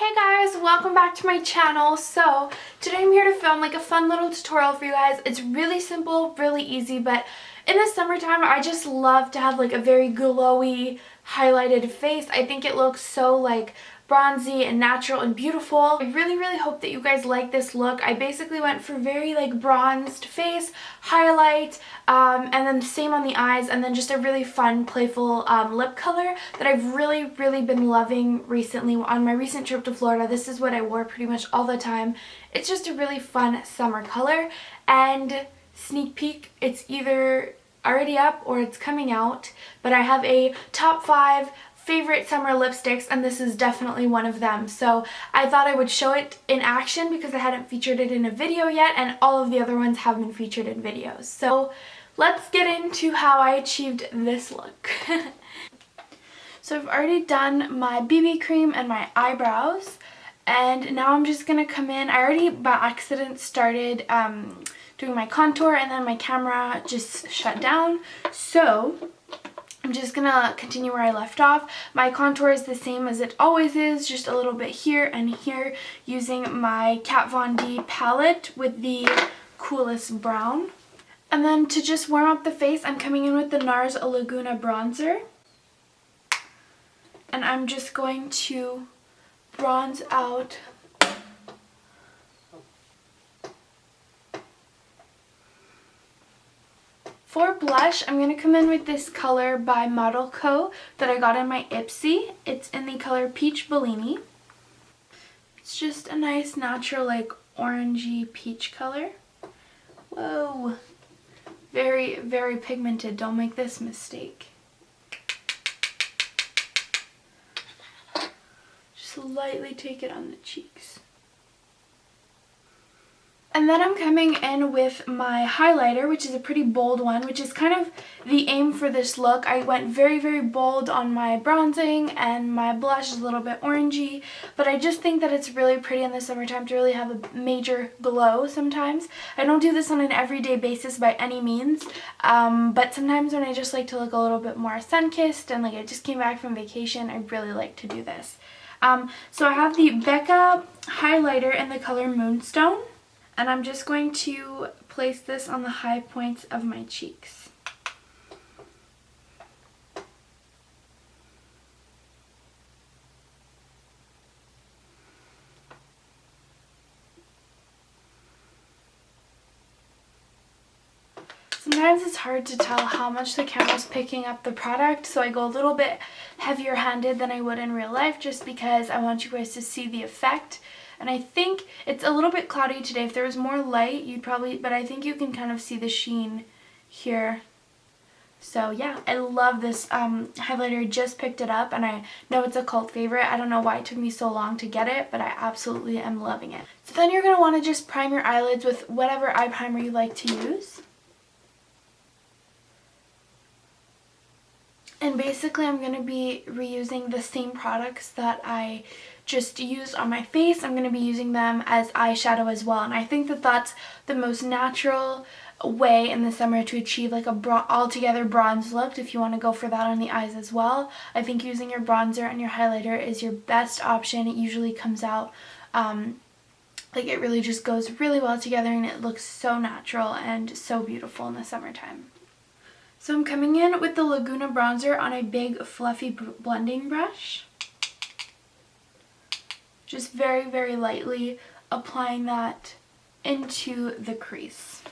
Hey guys, welcome back to my channel. So today I'm here to film like a fun little tutorial for you guys. It's really simple, really easy, but in the summertime I just love to have like a very glowy highlighted face. I think it looks so like bronzy and natural and beautiful. I really hope that you guys like this look. I basically went for very like bronzed face, highlight, and then the same on the eyes, and then just a really fun playful lip color that I've really been loving recently. On my recent trip to Florida, this is what I wore pretty much all the time. It's just a really fun summer color, and sneak peek, it's either already up or it's coming out, but I have a top 5 favorite summer lipsticks, and this is definitely one of them. So I thought I would show it in action because I hadn't featured it in a video yet, and all of the other ones have been featured in videos. So let's get into how I achieved this look. So I've already done my BB cream and my eyebrows, and now I'm just gonna come in. I already by accident started doing my contour, and then my camera just shut down, so I'm just gonna continue where I left off. My contour is the same as it always is, just a little bit here and here, using my Kat Von D palette with the coolest brown. And then to just warm up the face, I'm coming in with the NARS Laguna bronzer. And I'm just going to bronze out For blush, I'm going to come in with this color by Model Co. that I got in my Ipsy. It's in the color Peach Bellini. It's just a nice natural like orangey peach color. Whoa. Very pigmented. Don't make this mistake. Just lightly take it on the cheeks. And then I'm coming in with my highlighter, which is a pretty bold one, which is kind of the aim for this look. I went very bold on my bronzing, and my blush is a little bit orangey, but I just think that it's really pretty in the summertime to really have a major glow sometimes. I don't do this on an everyday basis by any means, but sometimes when I just like to look a little bit more sun-kissed and like I just came back from vacation, I really like to do this. So I have the Becca highlighter in the color Moonstone. And I'm just going to place this on the high points of my cheeks. Sometimes it's hard to tell how much the camera's picking up the product, so I go a little bit heavier handed than I would in real life just because I want you guys to see the effect. And I think it's a little bit cloudy today. If there was more light, you'd probably, but I think you can kind of see the sheen here. So yeah, I love this highlighter. Just picked it up, and I know it's a cult favorite. I don't know why it took me so long to get it, but I absolutely am loving it. So then you're going to want to just prime your eyelids with whatever eye primer you like to use. And basically I'm going to be reusing the same products that I just used on my face. I'm going to be using them as eyeshadow as well. And I think that that's the most natural way in the summer to achieve like a altogether bronze look. If you want to go for that on the eyes as well, I think using your bronzer and your highlighter is your best option. It usually comes out like it really just goes really well together, and it looks so natural and so beautiful in the summertime. So I'm coming in with the Laguna bronzer on a big fluffy blending brush. Just very lightly applying that into the crease.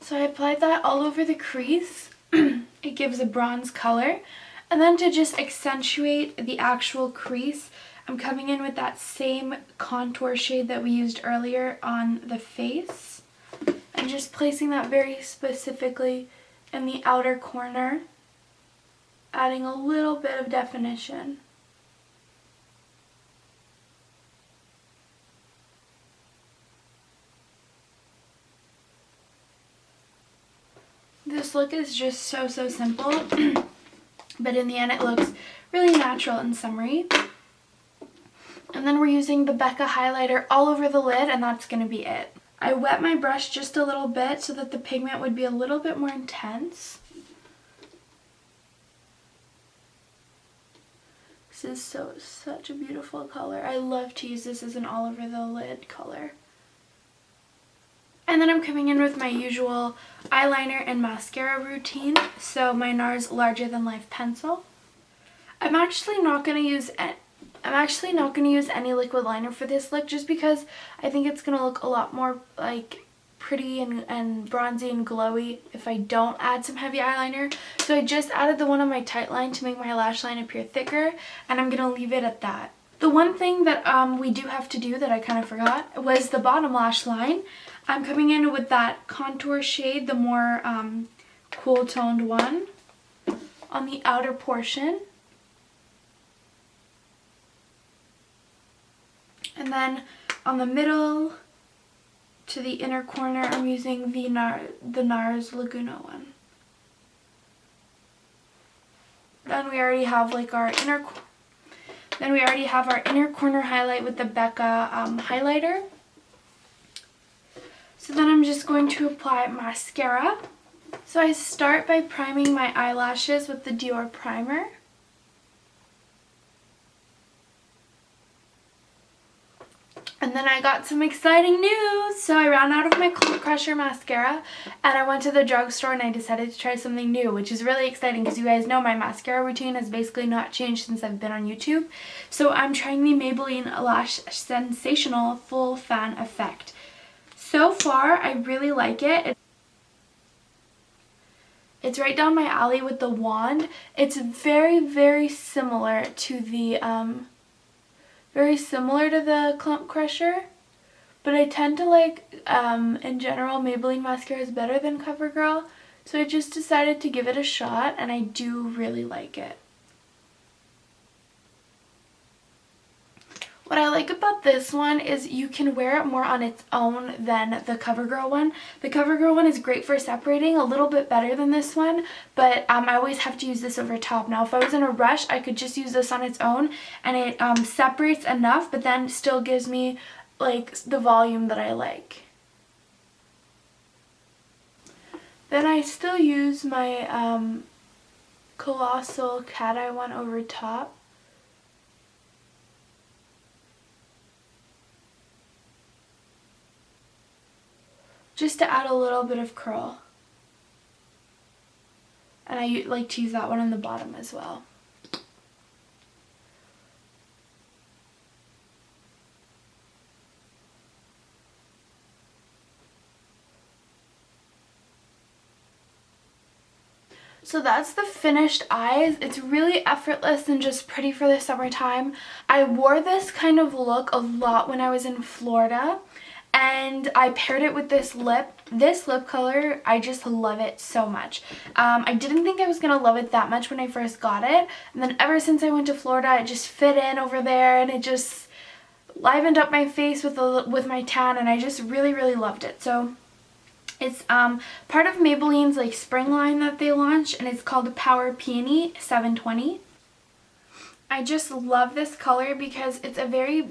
So I applied that all over the crease. It gives a bronze color. And then to just accentuate the actual crease, I'm coming in with that same contour shade that we used earlier on the face, and just placing that very specifically in the outer corner, adding a little bit of definition. This look is just so simple, but in the end it looks really natural and summery. And then we're using the Becca highlighter all over the lid, and that's going to be it. I wet my brush just a little bit so that the pigment would be a little bit more intense. This is such a beautiful color. I love to use this as an all over the lid color. And then I'm coming in with my usual eyeliner and mascara routine. So my NARS Larger Than Life pencil. I'm actually not going to use any liquid liner for this look, just because I think it's going to look a lot more like pretty and bronzy and glowy if I don't add some heavy eyeliner. So I just added the one on my tight line to make my lash line appear thicker, and I'm going to leave it at that. The one thing that we do have to do that I kind of forgot was the bottom lash line. I'm coming in with that contour shade, the more cool toned one, on the outer portion. And then on the middle to the inner corner, I'm using the NARS Laguna one. Then we already have like our inner corner highlight with the Becca highlighter. So then I'm just going to apply mascara. So I start by priming my eyelashes with the Dior primer. And then I got some exciting news. So I ran out of my Clump Crusher mascara, and I went to the drugstore and I decided to try something new, which is really exciting because you guys know my mascara routine has basically not changed since I've been on YouTube. So I'm trying the Maybelline Lash Sensational Full Fan Effect. So far, I really like it. It's right down my alley with the wand. It's very similar to the Clump Crusher, but I tend to like, in general, Maybelline mascara is better than CoverGirl, so I just decided to give it a shot, and I do really like it. What I like about this one is you can wear it more on its own than the CoverGirl one. The CoverGirl one is great for separating, a little bit better than this one, but I always have to use this over top. Now if I was in a rush, I could just use this on its own, and it separates enough, but then still gives me like the volume that I like. Then I still use my Colossal Cat Eye one over top. Just to add a little bit of curl. And I like to use that one on the bottom as well. So that's the finished eyes. It's really effortless and just pretty for the summertime. I wore this kind of look a lot when I was in Florida, and I paired it with this lip. This lip color, I just love it so much. I didn't think I was going to love it that much when I first got it, and then ever since I went to Florida, it just fit in over there, and it just livened up my face with my tan, and I just really loved it. So it's part of Maybelline's like spring line that they launched, and it's called the Power Peony 720. I just love this color because it's a very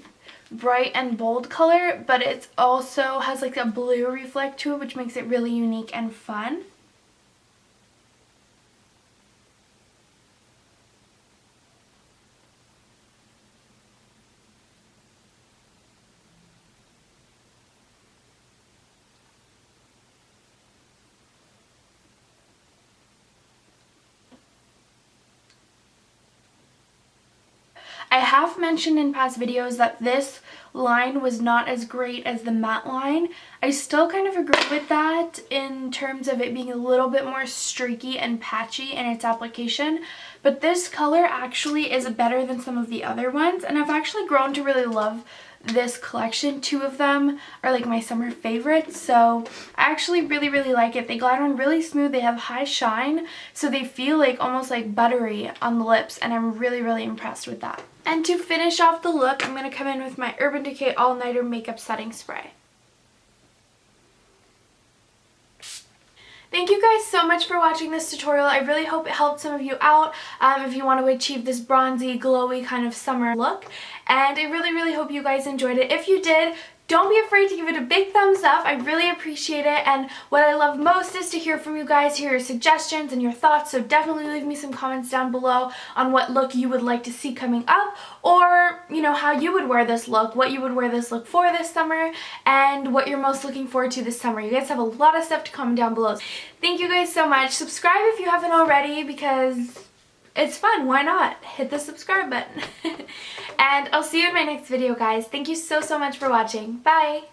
bright and bold color, but it also has like a blue reflect to it, which makes it really unique and fun. I have mentioned in past videos that this line was not as great as the matte line. I still kind of agree with that in terms of it being a little bit more streaky and patchy in its application, but this color actually is better than some of the other ones, and I've actually grown to really love this collection. Two of them are like my summer favorites, so I actually really like it. They glide on really smooth, they have high shine, so they feel like almost like buttery on the lips, and I'm really impressed with that. And to finish off the look, I'm going to come in with my Urban Decay All Nighter Makeup Setting Spray. Thank you guys so much for watching this tutorial. I really hope it helped some of you out if you want to achieve this bronzy, glowy kind of summer look. And I really hope you guys enjoyed it. If you did, don't be afraid to give it a big thumbs up. I really appreciate it, and what I love most is to hear from you guys, hear your suggestions and your thoughts, so definitely leave me some comments down below on what look you would like to see coming up, or, you know, how you would wear this look, what you would wear this look for this summer, and what you're most looking forward to this summer. You guys have a lot of stuff to comment down below. Thank you guys so much. Subscribe if you haven't already, because it's fun. Why not? Hit the subscribe button. And I'll see you in my next video, guys. Thank you so much for watching. Bye!